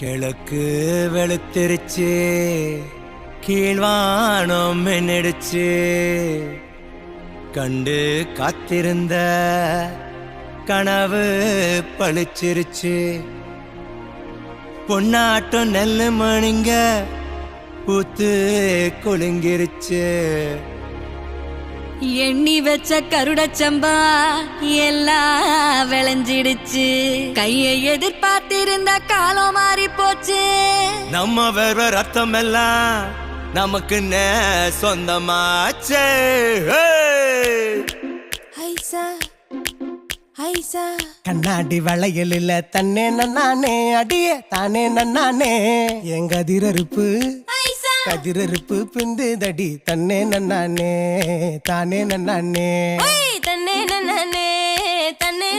கிழக்கு வெளுத்திருச்சு, கீழ்வானம் மின்னிடுச்சு. கண்டு காத்திருந்த கனவு பளிச்சிருச்சு. பொன்னாட்டம் நெல்லு மணிங்க பூத்து குலுங்கிருச்சு. எண்ணி வச்ச கருடச்சம்பா எல்லாம் விளைஞ்சிடுச்சு. கையை எதிர்பார்த்திருந்த காலம் மாறி போச்சு. நம்ம வேற ரத்தம் எல்லாம் நமக்கு சொந்தமாச்சே. கண்ணாடி வளையல் இல்ல தன்னே நன்னானே, அடியே தானே நன்னானே. எங்க கதிரறுப்பு கதிரறுப்பு பிந்து தடி தன்னே நன்னானே தானே நன்னானே தன்னே நன்னானே தன்னே